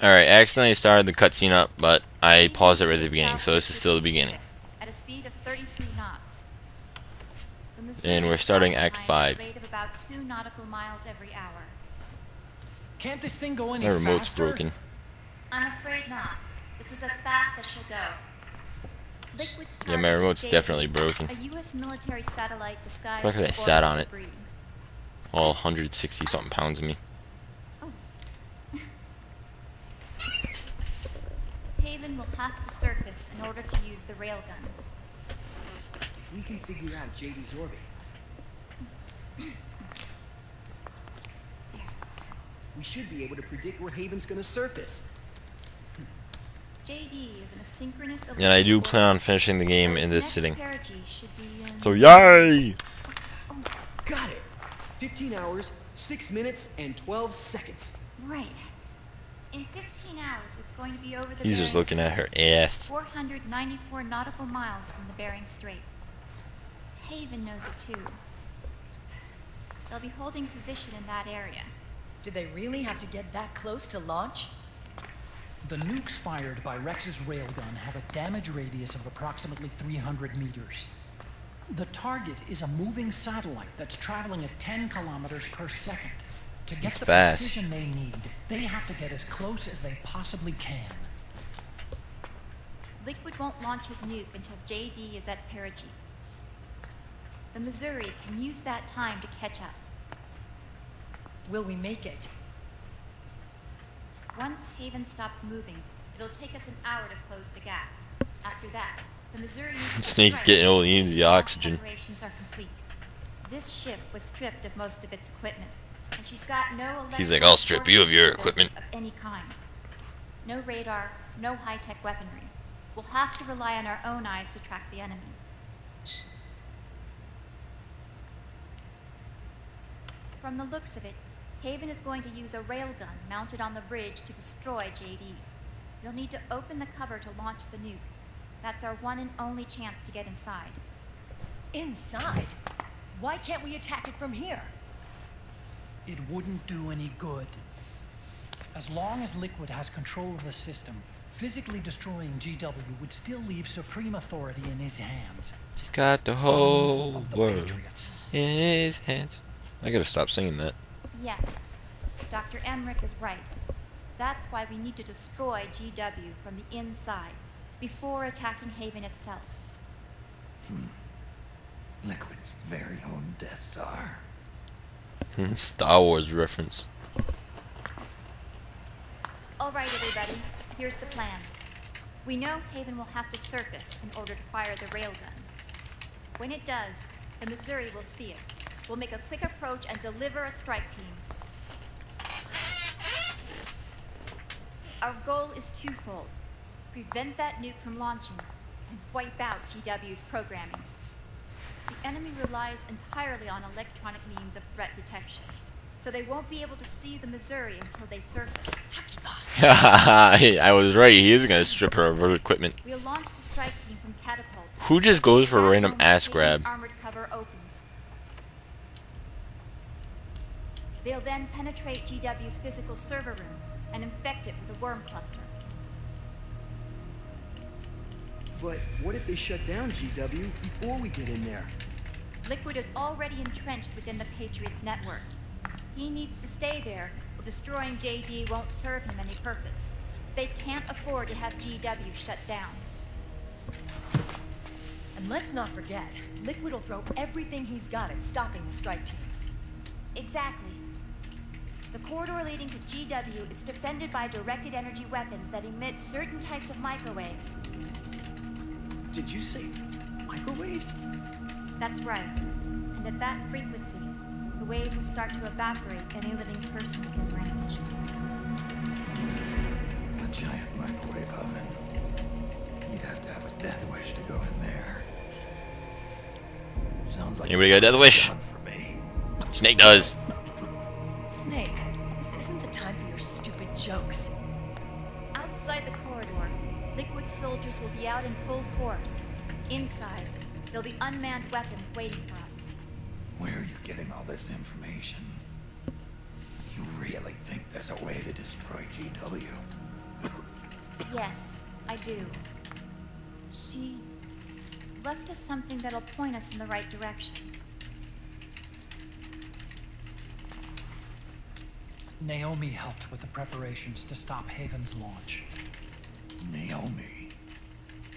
Alright, I accidentally started the cutscene up, but I paused it right at the beginning, so this is still the beginning. At a speed of 33 knots. And we're starting Act 5. Rate of about 2 nautical miles every hour. Can't this thing go any My faster? remote's broken. I'm afraid not. This is as fast as she'll go. Liquid's Yeah, my remote's definitely broken. A U.S. military satellite disguised Look at as that, sat on it. debris. All 160 something pounds of me. Oh. Haven will have to surface in order to use the railgun. If we can figure out JD's orbit, we should be able to predict where Haven's gonna surface. JD is an asynchronous. And I do plan on finishing the game in this sitting. Should be in... So yay! Oh, got it. 15 hours, 6 minutes, and 12 seconds. Right. In 15 hours, it's going to be over the He's just Bering looking at her Strait, ass. 494 nautical miles from the Bering Strait. Haven knows it too. They'll be holding position in that area. Do they really have to get that close to launch? The nukes fired by Rex's railgun have a damage radius of approximately 300 meters. The target is a moving satellite that's traveling at 10 kilometers per second. To get the fast. precision they need, they have to get as close as they possibly can. Liquid won't launch his nuke until JD is at perigee. The Missouri can use that time to catch up. Will we make it? Once Haven stops moving, it'll take us an hour to close the gap. After that, the Missouri needs to Snake's strike getting old, he needs the until all oxygen. preparations are complete. This ship was stripped of most of its equipment, and she's got no He's like, I'll strip you of your electronic equipment. of any kind. No radar, no high-tech weaponry. We'll have to rely on our own eyes to track the enemy. From the looks of it, Haven is going to use a railgun mounted on the bridge to destroy JD. You'll need to open the cover to launch the nuke. That's our one and only chance to get inside. Inside? Why can't we attack it from here? It wouldn't do any good. As long as Liquid has control of the system, physically destroying GW would still leave supreme authority in his hands. He's got the Sons whole of the world Patriots. in his hands. I gotta stop singing that. Yes, Dr. Emmerich is right. That's why we need to destroy GW from the inside, before attacking Haven itself. Liquid's very own Death Star. Star Wars reference. All right, everybody, here's the plan. We know Haven will have to surface in order to fire the railgun. When it does, the Missouri will see it. We'll make a quick approach and deliver a strike team. Our goal is twofold. Prevent that nuke from launching and wipe out GW's programming. The enemy relies entirely on electronic means of threat detection, so they won't be able to see the Missouri until they surface. I was right, he is gonna strip her of her equipment. We'll launch the strike team from catapults. Who just goes for a That random moment, ass Haven's grab? armored cover opens. They'll then penetrate GW's physical server room and infect it with a worm cluster. But what if they shut down GW before we get in there? Liquid is already entrenched within the Patriots network. He needs to stay there, or destroying JD won't serve him any purpose. They can't afford to have GW shut down. And let's not forget, Liquid will throw everything he's got at stopping the strike team. Exactly. The corridor leading to GW is defended by directed energy weapons that emit certain types of microwaves. Did you say microwaves? That's right. And at that frequency, the waves will start to evaporate any living person within range. A giant microwave oven. You'd have to have a death wish to go in there. Sounds like Anybody got a death wish? fun for me. Snake does. Snake, this isn't the time for your stupid jokes. Outside the corridor, Liquid soldiers will be out in full force. Inside, there'll be unmanned weapons waiting for us. Where are you getting all this information? You really think there's a way to destroy GW? Yes, I do. She left us something that'll point us in the right direction. Naomi helped with the preparations to stop Haven's launch. Naomi.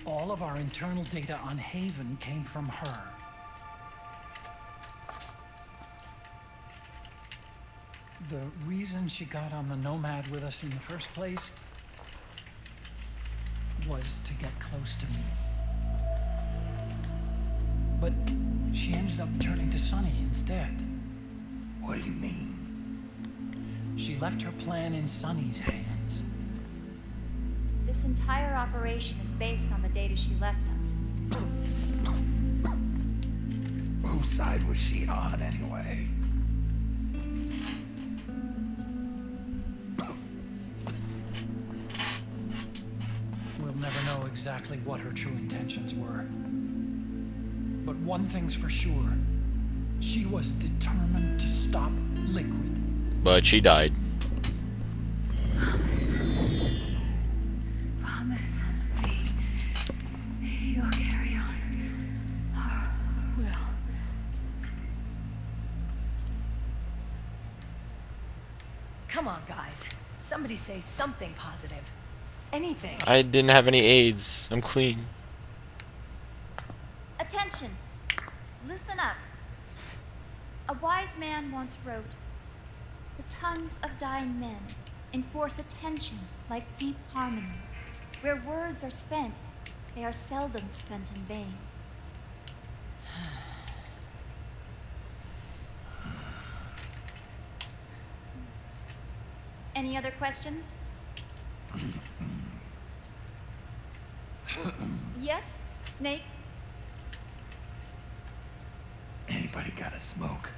All of our internal data on Haven came from her. The reason she got on the Nomad with us in the first place was to get close to me. But she ended up turning to Sonny instead. What do you mean? She left her plan in Sonny's hands. This entire operation is based on the data she left us. Whose side was she on, anyway? We'll never know exactly what her true intentions were. But one thing's for sure. She was determined to stop Liquid. But she died. Promise me you'll carry on. Or will. Come on, guys. Somebody say something positive. Anything. I didn't have any AIDS. I'm clean. Attention! Listen up. A wise man once wrote, "The tongues of dying men enforce attention like deep harmony. Where words are spent, they are seldom spent in vain." Any other questions? Yes, Snake? Anybody got a smoke?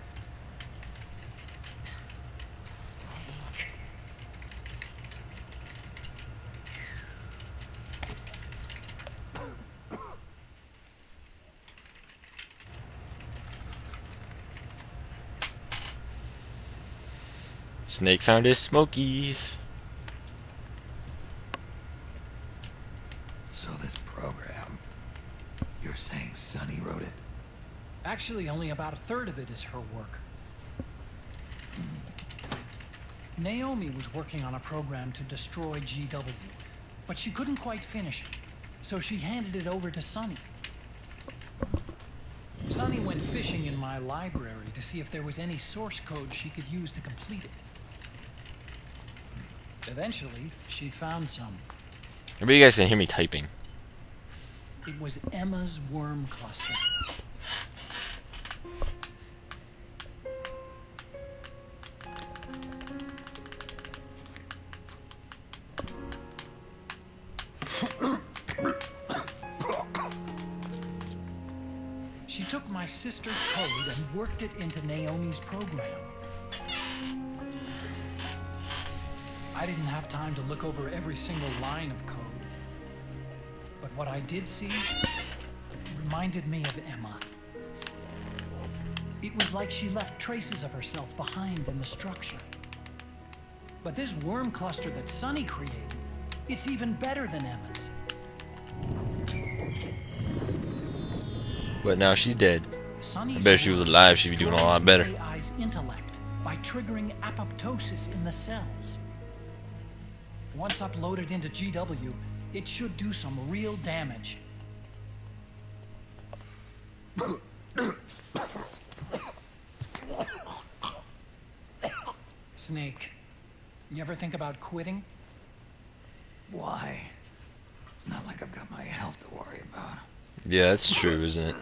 Snake found his smokies. So this program, you're saying Sonny wrote it? Actually, only about a third of it is her work. Naomi was working on a program to destroy GW, but she couldn't quite finish it, so she handed it over to Sonny. Sonny went fishing in my library to see if there was any source code she could use to complete it. Eventually, she found some. Maybe you guys can hear me typing. It was Emma's worm cluster. She took my sister's code and worked it into Naomi's program. I didn't have time to look over every single line of code. But what I did see reminded me of Emma. It was like she left traces of herself behind in the structure. But this worm cluster that Sonny created, it's even better than Emma's. But now she's dead. Sonny's I bet if she was worm alive, she'd be doing a lot destroys better. the AI's intellect by triggering apoptosis in the cells. Once uploaded into GW, it should do some real damage. Snake, you ever think about quitting? Why? It's not like I've got my health to worry about. Yeah, that's true, isn't it?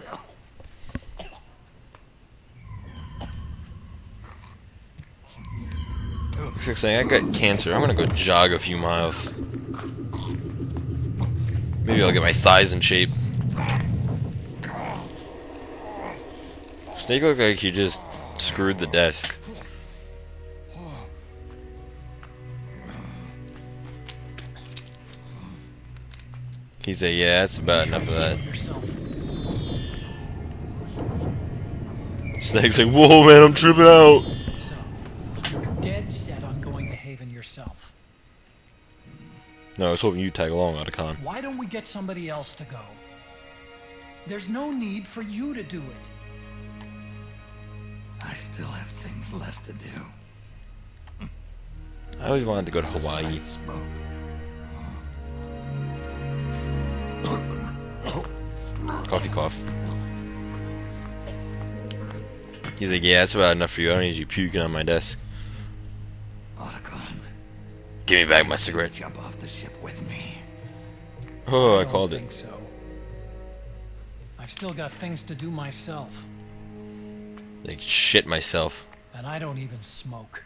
Looks like saying I got cancer. I'm gonna go jog a few miles. Maybe I'll get my thighs in shape. Snake looked like he just screwed the desk. He said, yeah, that's about enough of that. Snake's like, whoa man, I'm tripping out. So, you're dead set on going to Haven yourself. No, I was hoping you'd tag along, Otacon. Why don't we get somebody else to go? There's no need for you to do it. I still have things left to do. I always wanted to go to Hawaii. Besides smoke. Coffee cough. He's like, yeah, that's about enough for you. I don't need you puking on my desk. Otacon, Give me back my cigarette. jump off the ship with me. Oh, I don't called think it. so. I've still got things to do myself, Like, shit myself. and I don't even smoke.